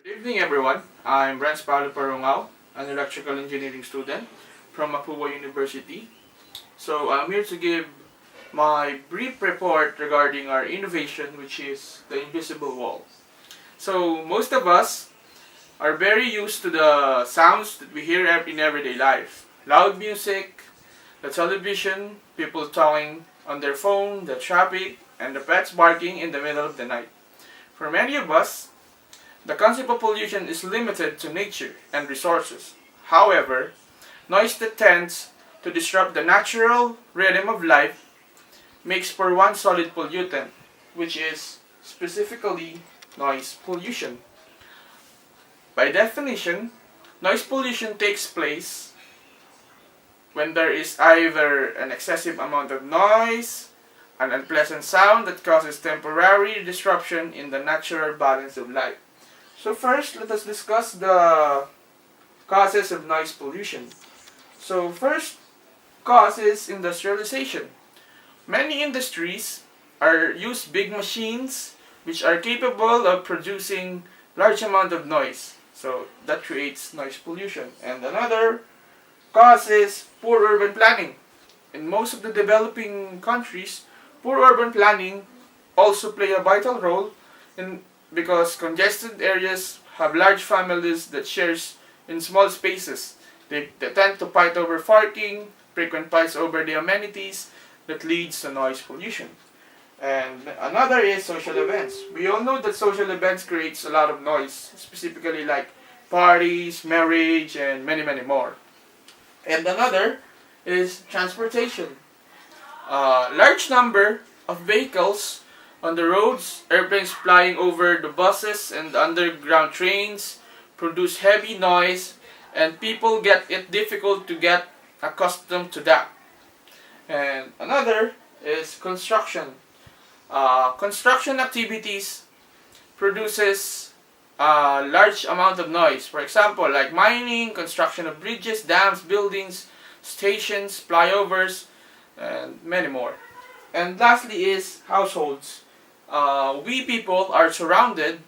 Good evening, everyone. I'm Parungao, an electrical engineering student from Mapua University. So I'm here to give my brief report regarding our innovation, which is the invisible wall. So most of us are very used to the sounds that we hear in everyday life. Loud music, the television, people talking on their phone, the traffic, and the pets barking in the middle of the night. For many of us, the concept of pollution is limited to nature and resources. However, noise that tends to disrupt the natural rhythm of life makes for one solid pollutant, which is specifically noise pollution. By definition, noise pollution takes place when there is either an excessive amount of noise, an unpleasant sound that causes temporary disruption in the natural balance of life. So first, let us discuss the causes of noise pollution. So first cause is industrialization. Many industries use big machines which are capable of producing large amount of noise. So that creates noise pollution. And another cause is poor urban planning. In most of the developing countries, poor urban planning also play a vital role in because congested areas have large families that shares in small spaces. They tend to fight over parking, frequent fights over the amenities that leads to noise pollution. And another is social events. We all know that social events creates a lot of noise, specifically like parties, marriage, and many more. And another is transportation. A large number of vehicles on the roads, airplanes flying over the buses and the underground trains produce heavy noise, and people get it difficult to get accustomed to that. And another is construction. Construction activities produces a large amount of noise. For example, like mining, construction of bridges, dams, buildings, stations, flyovers, and many more. And lastly is households. We people are surrounded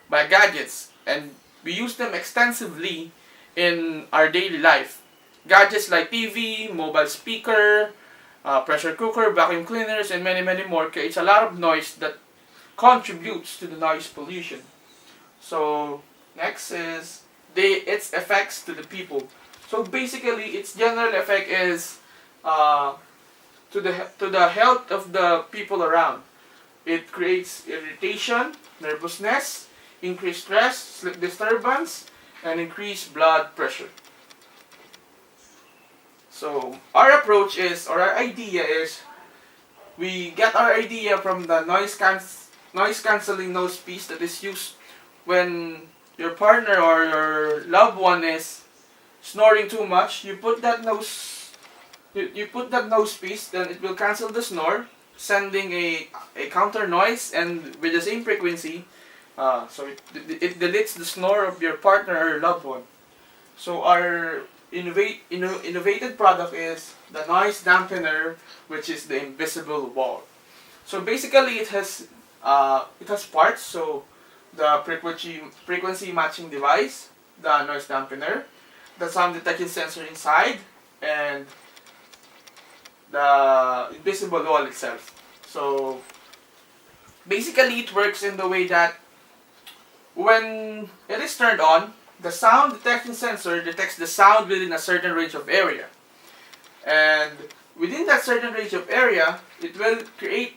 by gadgets and we use them extensively in our daily life. Gadgets like TV, mobile speaker, pressure cooker, vacuum cleaners, and many more creates a lot of noise that contributes to the noise pollution. So next is its effects to the people. So basically, its general effect is to the health of the people around. It creates irritation, nervousness, increased stress, sleep disturbance, and increased blood pressure. So our approach is, or our idea is, we get our idea from the noise cancelling nose piece that is used when your partner or your loved one is snoring too much. You put that nose piece, then it will cancel the snore, sending a counter noise, and with the same frequency, so it deletes the snore of your partner or your loved one. So our innovated product is the noise dampener, which is the invisible wall. So basically, it has parts. So the frequency matching device, the noise dampener, the sound detection sensor inside, and the invisible wall itself. So basically, it works in the way that when it is turned on, the sound detection sensor detects the sound within a certain range of area. And within that certain range of area, it will create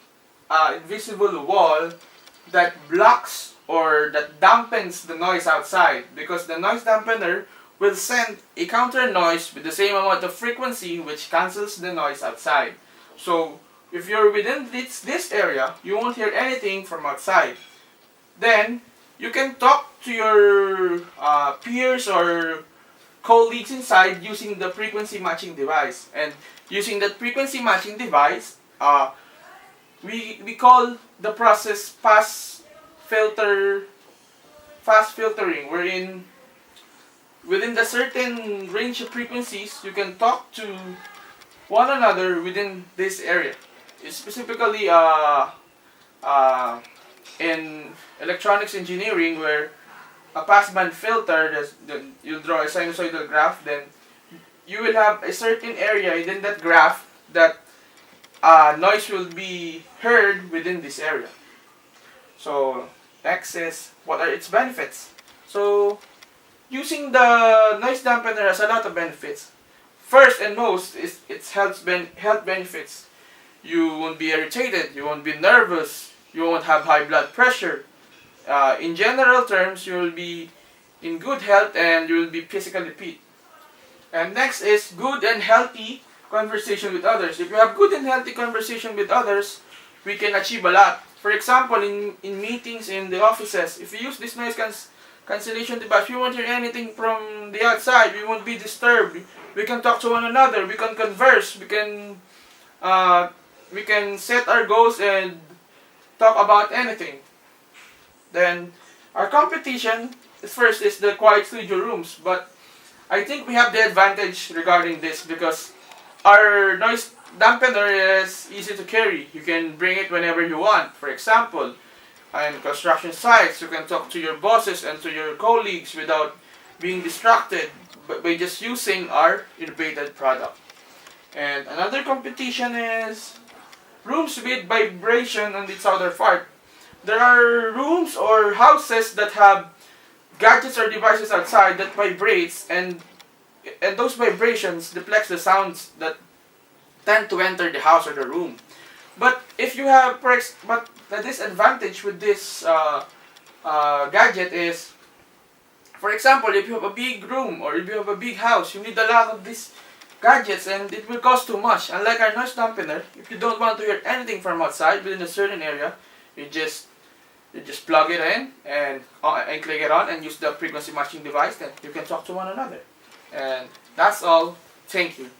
an invisible wall that blocks or that dampens the noise outside, because the noise dampener will send a counter noise with the same amount of frequency which cancels the noise outside. So if you're within this area, you won't hear anything from outside. Then you can talk to your peers or colleagues inside using the frequency matching device. And using that frequency matching device, we call the process fast filtering, wherein within the certain range of frequencies, you can talk to one another within this area. It's specifically in electronics engineering, where a passband filter, you'll draw a sinusoidal graph, then you will have a certain area within that graph that noise will be heard within this area. So next is, what are its benefits? So using the noise dampener has a lot of benefits. First and most is its health benefits. You won't be irritated, you won't be nervous, you won't have high blood pressure. In general terms, you will be in good health and you will be physically fit. And next is good and healthy conversation with others. If you have good and healthy conversation with others, we can achieve a lot. For example, in meetings in the offices, if you use this noise cancellation device, we won't hear anything from the outside, we won't be disturbed, we can talk to one another, we can converse, we can set our goals and talk about anything. Then our competition first is the quiet studio rooms, but I think we have the advantage regarding this because our noise dampener is easy to carry. You can bring it whenever you want. For example, in construction sites, you can talk to your bosses and to your colleagues without being distracted by just using our innovative product. And another competition is rooms with vibration on its outer part. There are rooms or houses that have gadgets or devices outside that vibrates, and those vibrations deflects the sounds that tend to enter the house or the room. But if you have, but the disadvantage with this gadget is, for example, if you have a big room or if you have a big house, you need a lot of these gadgets and it will cost too much. Unlike our noise dampener, if you don't want to hear anything from outside within a certain area, you just plug it in and click it on and use the frequency matching device, then you can talk to one another. And that's all. Thank you.